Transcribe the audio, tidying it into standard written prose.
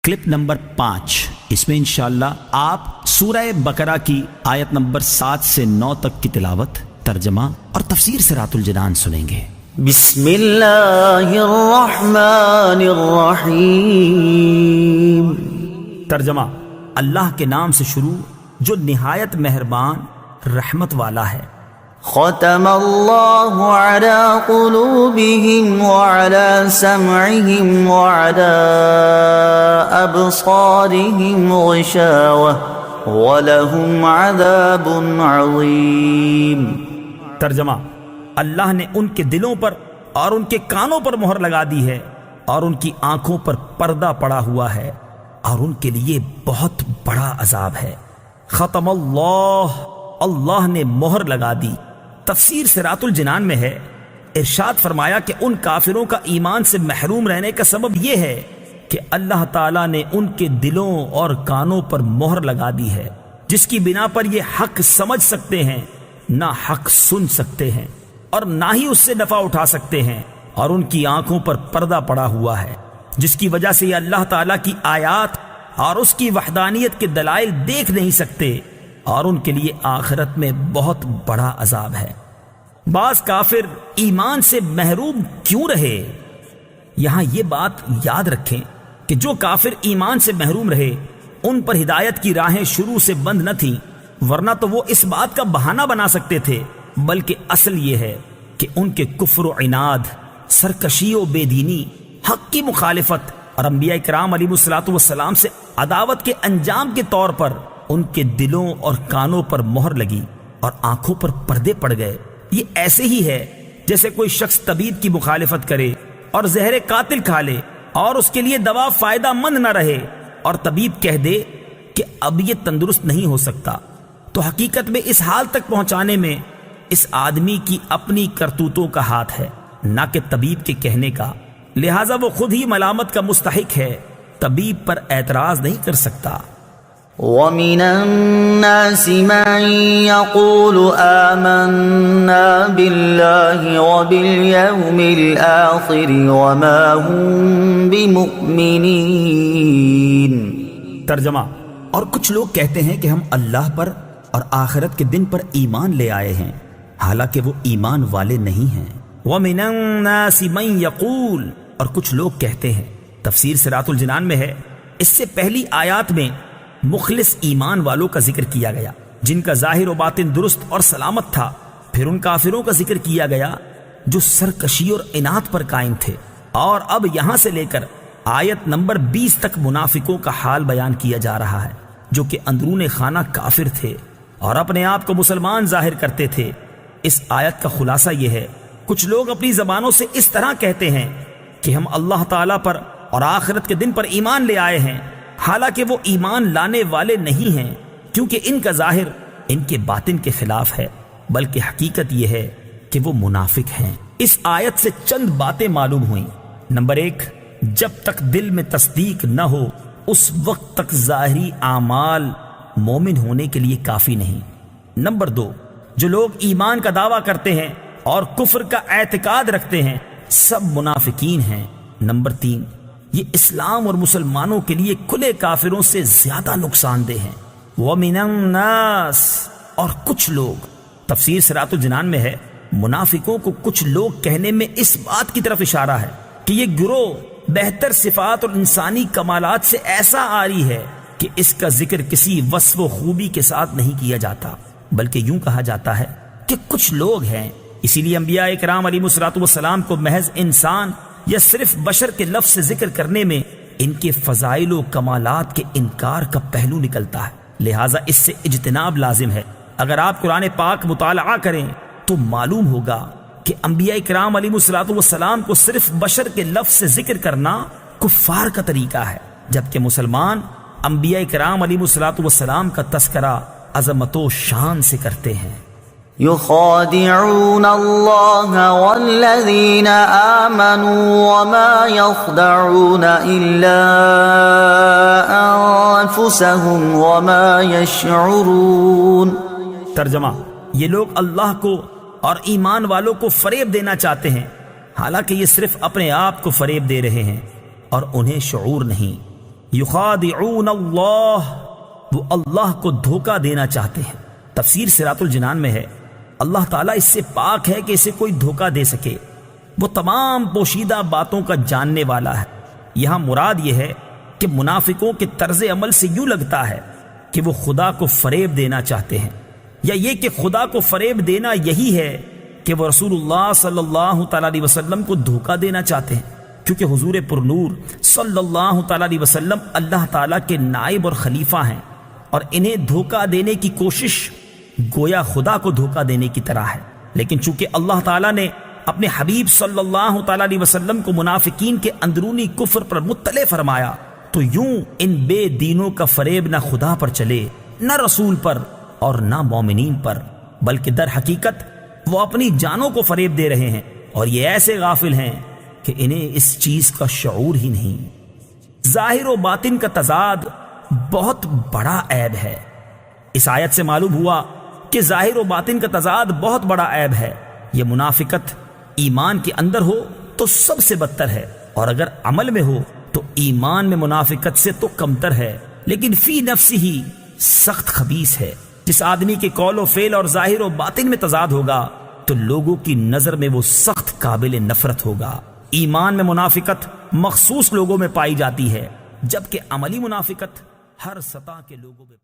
Clip number 5، اس میں انشاءاللہ آپ سورہ بقرہ کی آیت نمبر 7 سے 9 تک کی تلاوت، ترجمہ اور تفسیر صراط الجنان سنیں گے۔ بسم اللہ الرحمن الرحیم۔ ترجمہ: اللہ کے نام سے شروع جو نہایت مہربان رحمت والا ہے۔ ختم اللہ علی قلوبہم وعلی سمعہم وعلی ابصارہم غشاوہ ولہم عذاب عظیم۔ ترجمہ: اللہ نے ان کے دلوں پر اور ان کے کانوں پر مہر لگا دی ہے، اور ان کی آنکھوں پر پردہ پڑا ہوا ہے، اور ان کے لیے بہت بڑا عذاب ہے۔ ختم اللہ نے مہر لگا دی۔ تفسیر صراط الجنان میں ہے، ارشاد فرمایا کہ ان کافروں کا ایمان سے محروم رہنے کا سبب یہ ہے کہ اللہ تعالیٰ نے ان کے دلوں اور کانوں پر مہر لگا دی ہے، جس کی بنا پر یہ حق سمجھ سکتے ہیں، نہ حق سن سکتے ہیں، اور نہ ہی اس سے نفع اٹھا سکتے ہیں، اور ان کی آنکھوں پر پردہ پڑا ہوا ہے، جس کی وجہ سے یہ اللہ تعالیٰ کی آیات اور اس کی وحدانیت کے دلائل دیکھ نہیں سکتے، اور ان کے لیے آخرت میں بہت بڑا عذاب ہے۔ بعض کافر ایمان سے محروم کیوں رہے؟ یہاں یہ بات یاد رکھیں کہ جو کافر ایمان سے محروم رہے ان پر ہدایت کی راہیں شروع سے بند نہ تھیں، ورنہ تو وہ اس بات کا بہانہ بنا سکتے تھے، بلکہ اصل یہ ہے کہ ان کے کفر و عناد، سرکشی و بے دینی، حق کی مخالفت اور انبیاء کرام علیہ السلام سے عداوت کے انجام کے طور پر ان کے دلوں اور کانوں پر مہر لگی اور آنکھوں پر پردے پڑ گئے۔ یہ ایسے ہی ہے جیسے کوئی شخص طبیب کی مخالفت کرے اور زہر قاتل کھا لے اور اس کے لیے دوا فائدہ مند نہ رہے، اور طبیب کہہ دے کہ اب یہ تندرست نہیں ہو سکتا، تو حقیقت میں اس حال تک پہنچانے میں اس آدمی کی اپنی کرتوتوں کا ہاتھ ہے، نہ کہ طبیب کے کہنے کا، لہٰذا وہ خود ہی ملامت کا مستحق ہے، طبیب پر اعتراض نہیں کر سکتا۔ وَمِنَ النَّاسِ مَن يَقُولُ آمَنَّا بِاللَّهِ وَبِالْيَوْمِ الْآخِرِ وَمَا هُم بِمُؤْمِنِينَ۔ ترجمہ: اور کچھ لوگ کہتے ہیں کہ ہم اللہ پر اور آخرت کے دن پر ایمان لے آئے ہیں، حالانکہ وہ ایمان والے نہیں ہیں۔ وَمِنَ النَّاسِ مَن يَقُولُ، اور کچھ لوگ کہتے ہیں۔ تفسیر صراط الجنان میں ہے، اس سے پہلی آیات میں مخلص ایمان والوں کا ذکر کیا گیا جن کا ظاہر و باطن درست اور سلامت تھا، پھر ان کافروں کا ذکر کیا گیا جو سرکشی اور عناد پر قائم تھے، اور اب یہاں سے لے کر آیت نمبر 20 تک منافقوں کا حال بیان کیا جا رہا ہے، جو کہ اندرون خانہ کافر تھے اور اپنے آپ کو مسلمان ظاہر کرتے تھے۔ اس آیت کا خلاصہ یہ ہے، کچھ لوگ اپنی زبانوں سے اس طرح کہتے ہیں کہ ہم اللہ تعالیٰ پر اور آخرت کے دن پر ایمان لے آئے ہیں، حالانکہ وہ ایمان لانے والے نہیں ہیں، کیونکہ ان کا ظاہر ان کے باطن کے خلاف ہے، بلکہ حقیقت یہ ہے کہ وہ منافق ہیں۔ اس آیت سے چند باتیں معلوم ہوئیں۔ نمبر 1، جب تک دل میں تصدیق نہ ہو اس وقت تک ظاہری اعمال مومن ہونے کے لیے کافی نہیں۔ نمبر 2، جو لوگ ایمان کا دعویٰ کرتے ہیں اور کفر کا اعتقاد رکھتے ہیں سب منافقین ہیں۔ نمبر 3، یہ اسلام اور مسلمانوں کے لیے کھلے کافروں سے زیادہ نقصان دہ ہیں۔ وَمِنَ النَّاسِ، اور کچھ لوگ، تفسیر صراط الجنان میں ہے، منافقوں کو کچھ لوگ کہنے میں اس بات کی طرف اشارہ ہے کہ یہ گروہ بہتر صفات اور انسانی کمالات سے ایسا عاری ہے کہ اس کا ذکر کسی وصف و خوبی کے ساتھ نہیں کیا جاتا، بلکہ یوں کہا جاتا ہے کہ کچھ لوگ ہیں۔ اسی لیے انبیاء کرام علیہ السلام کو محض انسان یا صرف بشر کے لفظ سے ذکر کرنے میں ان کے فضائل و کمالات کے انکار کا پہلو نکلتا ہے، لہٰذا اس سے اجتناب لازم ہے۔ اگر آپ قرآن پاک مطالعہ کریں تو معلوم ہوگا کہ انبیاء کرام علیہ السلام کو صرف بشر کے لفظ سے ذکر کرنا کفار کا طریقہ ہے، جبکہ مسلمان انبیاء کرام علیہ السلام کا تذکرہ عظمت و شان سے کرتے ہیں۔ يخادعون اللہ والذین آمنوا وما يخدعون الا انفسهم وما يشعرون۔ ترجمہ: یہ لوگ اللہ کو اور ایمان والوں کو فریب دینا چاہتے ہیں، حالانکہ یہ صرف اپنے آپ کو فریب دے رہے ہیں اور انہیں شعور نہیں۔ یخادعون اللہ، وہ اللہ کو دھوکہ دینا چاہتے ہیں۔ تفسیر صراط الجنان میں ہے اللہ تعالیٰ اس سے پاک ہے کہ اسے کوئی دھوکہ دے سکے، وہ تمام پوشیدہ باتوں کا جاننے والا ہے۔ یہاں مراد یہ ہے کہ منافقوں کے طرز عمل سے یوں لگتا ہے کہ وہ خدا کو فریب دینا چاہتے ہیں، یا یہ کہ خدا کو فریب دینا یہی ہے کہ وہ رسول اللہ صلی اللہ تعالیٰ علیہ وسلم کو دھوکہ دینا چاہتے ہیں، کیونکہ حضور پرنور صلی اللہ تعالیٰ علیہ وسلم اللہ تعالیٰ کے نائب اور خلیفہ ہیں، اور انہیں دھوکہ دینے کی کوشش گویا خدا کو دھوکہ دینے کی طرح ہے۔ لیکن چونکہ اللہ تعالیٰ نے اپنے حبیب صلی اللہ تعالیٰ علیہ وسلم کو منافقین کے اندرونی کفر پر مطلع فرمایا، تو یوں ان بے دینوں کا فریب نہ خدا پر چلے، نہ رسول پر، اور نہ مومنین پر، بلکہ در حقیقت وہ اپنی جانوں کو فریب دے رہے ہیں، اور یہ ایسے غافل ہیں کہ انہیں اس چیز کا شعور ہی نہیں۔ ظاہر و باطن کا تضاد بہت بڑا عیب ہے۔ اس آیت سے معلوم ہوا کہ ظاہر و باطن کا تضاد بہت بڑا عیب ہے۔ یہ منافقت ایمان کے اندر ہو تو سب سے بدتر ہے، اور اگر عمل میں ہو تو ایمان میں منافقت سے تو کمتر ہے، لیکن فی نفس ہی سخت خبیث ہے۔ جس آدمی کے قول و فعل اور ظاہر و باطن میں تضاد ہوگا تو لوگوں کی نظر میں وہ سخت قابل نفرت ہوگا۔ ایمان میں منافقت مخصوص لوگوں میں پائی جاتی ہے، جبکہ عملی منافقت ہر سطح کے لوگوں میں